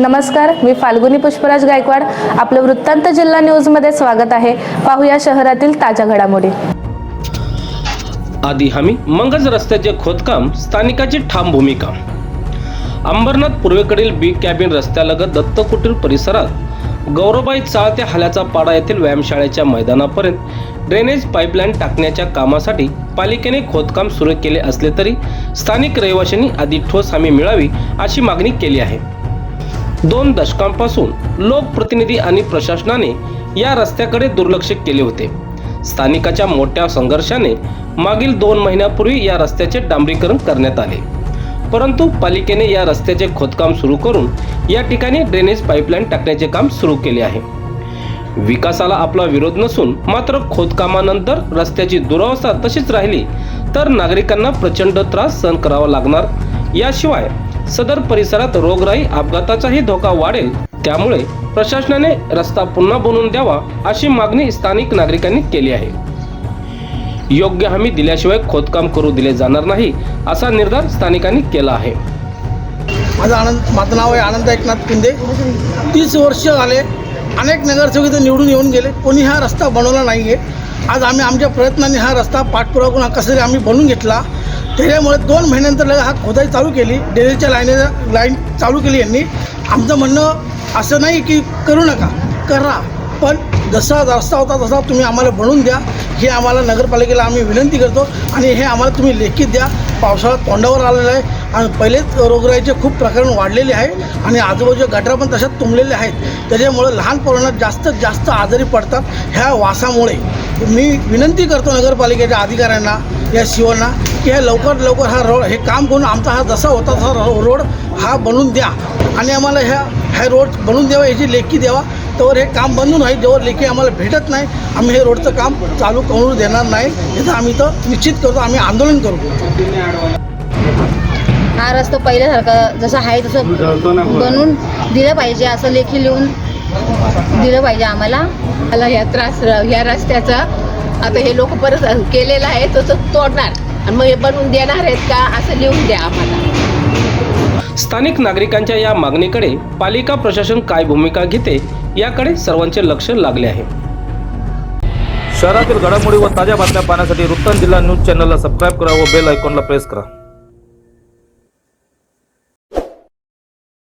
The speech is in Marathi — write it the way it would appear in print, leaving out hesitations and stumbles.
नमस्कार, मी फाल्गुनी पुष्पराज गायकवाड. आपलं वृत्तांत जिल्हा न्यूजमध्ये स्वागत आहे. पाहूया शहरातील ताज्या घडामोडी. आदी हमी मंगज रस्त्याचे खोदकाम, स्थानिकाची ठाम भूमिका. अंबरनाथ पूर्वेकडील बी कॅबिन रस्त्यालगत दत्त कुटीर परिसरात गौरवबाई चाळ ते हाल्याचा पाडा येथील व्यायामशाळेच्या मैदानापर्यंत ड्रेनेज पाईपलाईन टाकण्याच्या कामासाठी पालिकेने खोदकाम सुरू केले असले तरी स्थानिक रहिवाशांनी आधी ठोस हमी मिळावी अशी मागणी केली आहे. 2 दशकांपासून लोकप्रतिनिधी आणि प्रशासनाने या रस्त्याकडे दुर्लक्ष केले होते. स्थानिकाच्या मोठ्या संघर्षाने मागील 2 महिन्यापूर्वी या रस्त्याचे डांबरीकरण करण्यात आले, परंतु पालिकेने या रस्त्याचे खोदकाम सुरू करून या ठिकाणी ड्रेनेज पाईपलाईन टाकण्याचे काम सुरू केले आहे. विकासाला आपला विरोध नसून मात्र खोदकामानंतर रस्त्याची दुरवस्था तशीच राहिली तर नागरिकांना प्रचंड त्रास सहन करावा लागणार. याशिवाय सदर परिसरात रोगराई, अपघाताचाही धोका वाढेल. त्यामुळे प्रशासनाने रस्ता पुन्हा बनवून द्यावा अशी मागणी स्थानिक नागरिकांनी केली आहे. योग्य हमी दिल्याशिवाय खोदकाम करू दिले जाणार नाही असा निर्धार स्थानिकांनी केला आहे. माझं नाव आहे आनंद एकनाथ पिंदे. 30 वर्ष झाले अनेक नगरसेवक इथे निवडून येऊन गेले, कोणी हा रस्ता बनवला नाही आहे. आज आम्ही आमच्या प्रयत्नांनी हा रस्ता पाठपुरावा करून कसं तरी आम्ही बनवून घेतला. त्याच्यामुळे 2 महिन्यानंतर हा खोदाई चालू केली, ड्रेनेजच्या लाईन चालू केली यांनी. आमचं म्हणणं असं नाही की करू नका, करा, पण जसा रस्ता होता तसा तुम्ही आम्हाला बनवून द्या, हे आम्हाला नगरपालिकेला आम्ही विनंती करतो. आणि हे आम्हाला तुम्ही लेखी द्या. पावसाळा तोंडावर आलेला आहे आणि पहिलेच रोगराईचे खूप प्रकरण वाढलेले आहे आणि आजूबाजूच्या गटार पण तशाच तुंबलेले आहेत. त्याच्यामुळे लहान पोरांना जास्त आजारी पडतात ह्या वासामुळे. मी विनंती करतो नगरपालिकेच्या अधिकाऱ्यांना, या शिवांना, की हे लवकर हा रोड हे काम करून आमचा हा जसा होता तसा रोड हा बनवून द्या आणि आम्हाला ह्या रोड बनवून द्यावा, याची लेखी द्यावा. तर हे काम बनून आहे, जेव्हा लेखी आम्हाला भेटत नाही आम्ही हे रोडचं काम चालू करू देणार नाही. याचं आम्ही तर निश्चित करतो, आम्ही आंदोलन करू. हा रस्ता पहिल्यासारखा जसं आहे तसं बनवून दिलं पाहिजे, असं लेखी लिहून दिलं पाहिजे आम्हाला. ह्या रस्त्याचा आता हे लोक परत केलेलं आहे तसं तोडणार आणि मग हे बनवून देणार आहेत का असं लिहून द्या आम्हाला. स्थानिक नागरिकांच्या या मागणीकडे पालिका प्रशासन काय भूमिका घेते याकडे सर्वांचे लक्ष लागले आहे. शहरातील घडामोडी व ताज्या बातम्या पाहण्यासाठी वृत्तांत जिल्हा न्यूज चॅनलला सबस्क्राईब करा व बेल आयकॉनला प्रेस करा.